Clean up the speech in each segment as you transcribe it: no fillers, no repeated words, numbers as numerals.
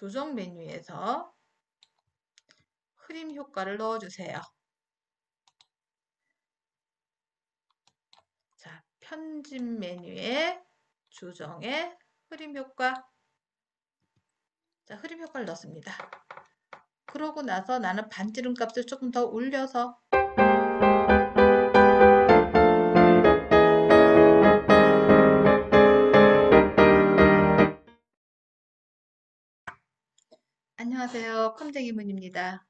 조정 메뉴에서 흐림 효과를 넣어주세요. 자, 편집 메뉴에 조정에 흐림 효과. 자, 흐림 효과를 넣습니다. 그러고 나서 나는 반지름 값을 조금 더 올려서 안녕하세요. 컴쟁이문입니다.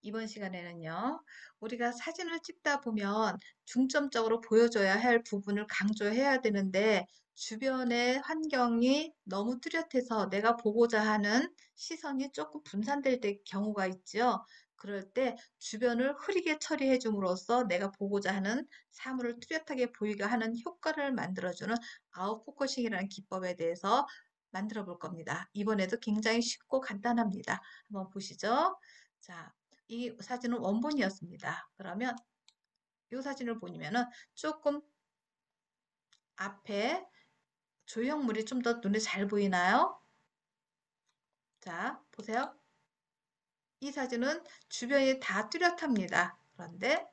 이번 시간에는요, 우리가 사진을 찍다 보면 중점적으로 보여줘야 할 부분을 강조해야 되는데 주변의 환경이 너무 뚜렷해서 내가 보고자 하는 시선이 조금 분산될 때 경우가 있죠. 그럴 때 주변을 흐리게 처리해 줌으로써 내가 보고자 하는 사물을 뚜렷하게 보이게 하는 효과를 만들어주는 아웃포커싱이라는 기법에 대해서 만들어 볼 겁니다. 이번에도 굉장히 쉽고 간단합니다. 한번 보시죠. 자, 이 사진은 원본이었습니다. 그러면 이 사진을 보면은 조금 앞에 조형물이 좀 더 눈에 잘 보이나요? 자, 보세요. 이 사진은 주변이 다 뚜렷합니다. 그런데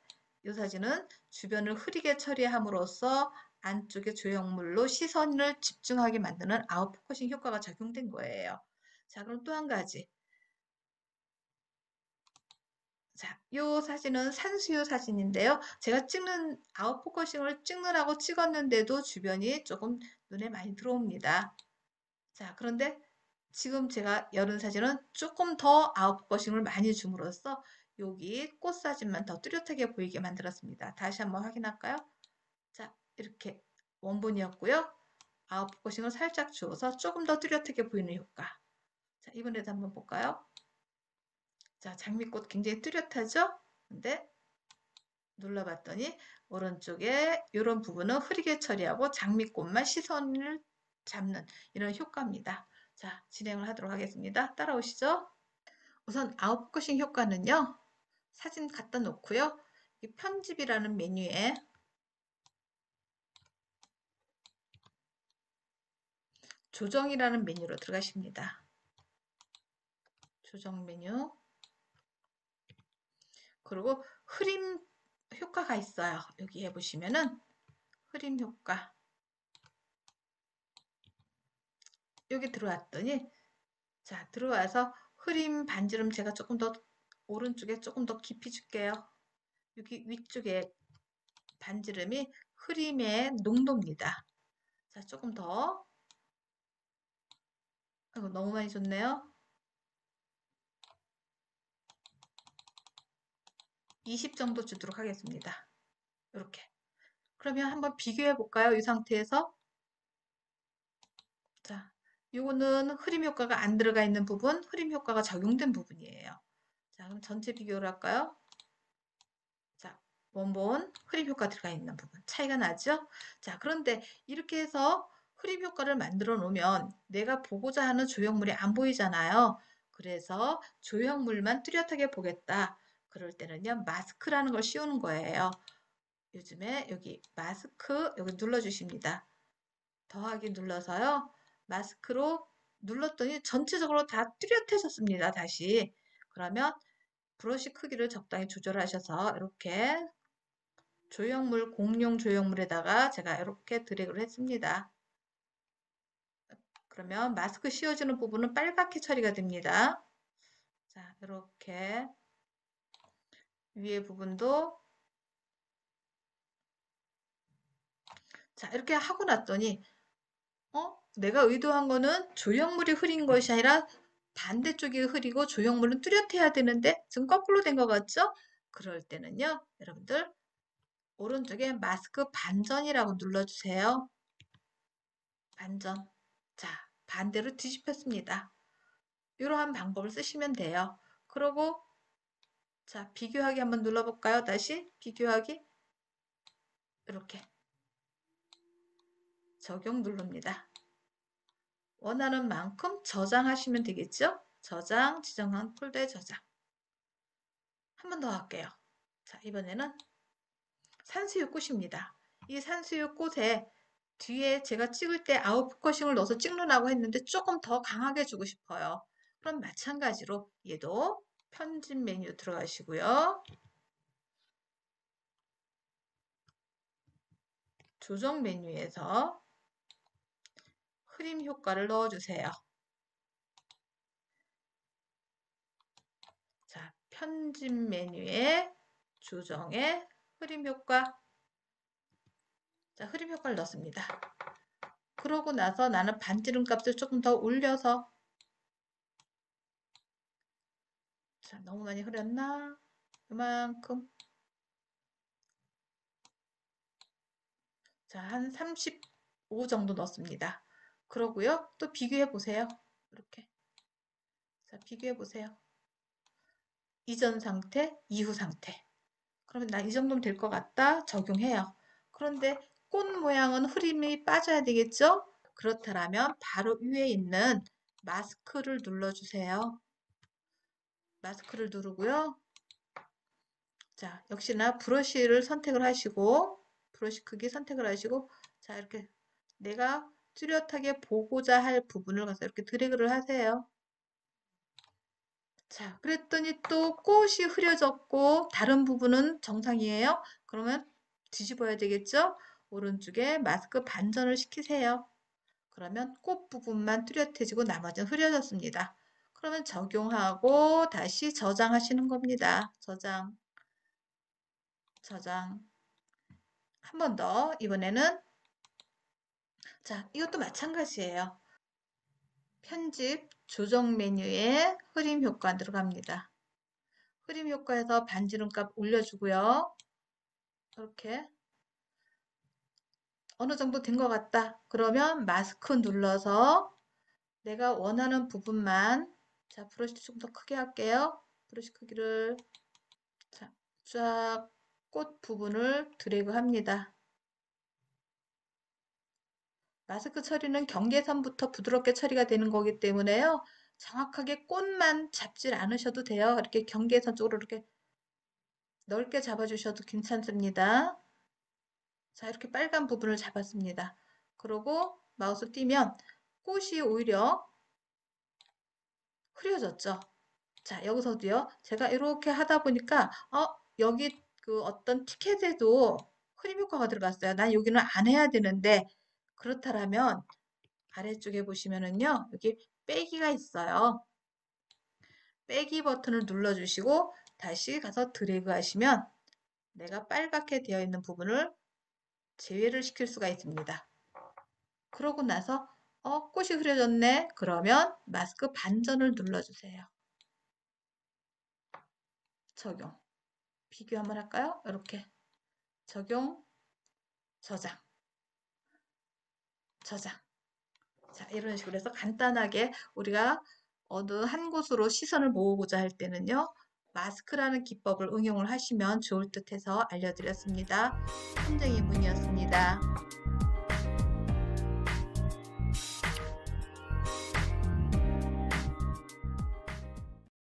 이 사진은 주변을 흐리게 처리함으로써 안쪽의 조형물로 시선을 집중하게 만드는 아웃포커싱 효과가 적용된 거예요. 자, 그럼 또 한 가지. 자, 이 사진은 산수유 사진인데요. 제가 찍는 아웃포커싱을 찍느라고 찍었는데도 주변이 조금 눈에 많이 들어옵니다. 자, 그런데 지금 제가 열은 사진은 조금 더 아웃포커싱을 많이 줌으로써 여기 꽃 사진만 더 뚜렷하게 보이게 만들었습니다. 다시 한번 확인할까요? 자, 이렇게 원본이었고요. 아웃포커싱을 살짝 주어서 조금 더 뚜렷하게 보이는 효과. 자, 이번에도 한번 볼까요? 자, 장미꽃 굉장히 뚜렷하죠? 근데 눌러봤더니 오른쪽에 이런 부분은 흐리게 처리하고 장미꽃만 시선을 잡는 이런 효과입니다. 자, 진행을 하도록 하겠습니다. 따라오시죠. 우선 아웃포커싱 효과는요. 사진 갖다 놓고요. 편집이라는 메뉴에 조정이라는 메뉴로 들어가십니다. 조정 메뉴. 그리고 흐림 효과가 있어요. 여기에 보시면은 흐림 효과. 여기 들어왔더니 자, 들어와서 흐림 반지름 제가 조금 더 오른쪽에 조금 더 깊이 줄게요. 여기 위쪽에 반지름이 흐림의 농도입니다. 자, 조금 더. 이거 너무 많이 줬네요. 20 정도 주도록 하겠습니다. 이렇게. 그러면 한번 비교해 볼까요? 이 상태에서. 자, 이거는 흐림 효과가 안 들어가 있는 부분, 흐림 효과가 적용된 부분이에요. 자, 그럼 전체 비교를 할까요? 자, 원본 흐림 효과 들어가 있는 부분 차이가 나죠? 자, 그런데 이렇게 해서 흐림 효과를 만들어 놓으면 내가 보고자 하는 조형물이 안 보이잖아요. 그래서 조형물만 뚜렷하게 보겠다. 그럴 때는요, 마스크라는 걸 씌우는 거예요. 요즘에 여기 마스크 여기 눌러주십니다. 더하기 눌러서요. 마스크로 눌렀더니 전체적으로 다 뚜렷해졌습니다. 다시. 그러면 브러쉬 크기를 적당히 조절하셔서 이렇게 조형물, 공룡 조형물에다가 제가 이렇게 드래그를 했습니다. 그러면 마스크 씌워지는 부분은 빨갛게 처리가 됩니다. 자, 이렇게 위에 부분도 자, 이렇게 하고 났더니 내가 의도한 거는 조형물이 흐린 것이 아니라 반대쪽이 흐리고 조형물은 뚜렷해야 되는데 지금 거꾸로 된 것 같죠? 그럴 때는요, 여러분들 오른쪽에 마스크 반전이라고 눌러주세요. 반전. 자, 반대로 뒤집혔습니다. 이러한 방법을 쓰시면 돼요. 그리고 자, 비교하기 한번 눌러볼까요? 다시 비교하기 이렇게 적용 누릅니다. 원하는 만큼 저장하시면 되겠죠? 저장, 지정한 폴더에 저장. 한 번 더 할게요. 자, 이번에는 산수유 꽃입니다. 이 산수유 꽃에 뒤에 제가 찍을 때 아웃포커싱을 넣어서 찍느라고 했는데 조금 더 강하게 주고 싶어요. 그럼 마찬가지로 얘도 편집 메뉴 들어가시고요. 조정 메뉴에서 흐림 효과를 넣어주세요. 자, 편집 메뉴에 조정에 흐림 효과. 자, 흐림 효과를 넣습니다. 그러고 나서 나는 반지름 값을 조금 더 올려서, 자, 너무 많이 흐렸나? 이만큼. 자, 한 35 정도 넣습니다. 그러고요. 또 비교해 보세요. 이렇게. 자, 비교해 보세요. 이전 상태, 이후 상태. 그러면 나 이 정도면 될 것 같다. 적용해요. 그런데 꽃 모양은 흐림이 빠져야 되겠죠? 그렇다면 바로 위에 있는 마스크를 눌러주세요. 마스크를 누르고요. 자, 역시나 브러쉬를 선택을 하시고, 브러쉬 크기 선택을 하시고, 자, 이렇게 내가 뚜렷하게 보고자 할 부분을 가서 이렇게 드래그를 하세요. 자, 그랬더니 또 꽃이 흐려졌고 다른 부분은 정상이에요. 그러면 뒤집어야 되겠죠? 오른쪽에 마스크 반전을 시키세요. 그러면 꽃 부분만 뚜렷해지고 나머지는 흐려졌습니다. 그러면 적용하고 다시 저장하시는 겁니다. 저장, 저장. 한 번 더. 이번에는 자, 이것도 마찬가지예요. 편집, 조정 메뉴에 흐림 효과 들어갑니다. 흐림 효과에서 반지름 값 올려주고요. 이렇게 어느 정도 된 것 같다. 그러면 마스크 눌러서 내가 원하는 부분만, 자, 브러쉬 좀 더 크게 할게요. 브러쉬 크기를, 자, 쫙 꽃 부분을 드래그 합니다. 마스크 처리는 경계선부터 부드럽게 처리가 되는 거기 때문에요. 정확하게 꽃만 잡질 않으셔도 돼요. 이렇게 경계선 쪽으로 이렇게 넓게 잡아주셔도 괜찮습니다. 자, 이렇게 빨간 부분을 잡았습니다. 그리고 마우스 띄면 꽃이 오히려 흐려졌죠. 자, 여기서도요. 제가 이렇게 하다 보니까 여기 그 어떤 티켓에도 흐림 효과가 들어갔어요. 난 여기는 안 해야 되는데 그렇다면 아래쪽에 보시면은요. 여기 빼기가 있어요. 빼기 버튼을 눌러주시고 다시 가서 드래그 하시면 내가 빨갛게 되어 있는 부분을 제외를 시킬 수가 있습니다. 그러고 나서 꽃이 흐려졌네. 그러면 마스크 반전을 눌러주세요. 적용. 비교 한번 할까요? 이렇게 적용, 저장, 저장. 자, 이런 식으로 해서 간단하게 우리가 어느 한 곳으로 시선을 모으고자 할 때는요. 마스크라는 기법을 응용을 하시면 좋을 듯 해서 알려드렸습니다. 선생님 문이었습니다.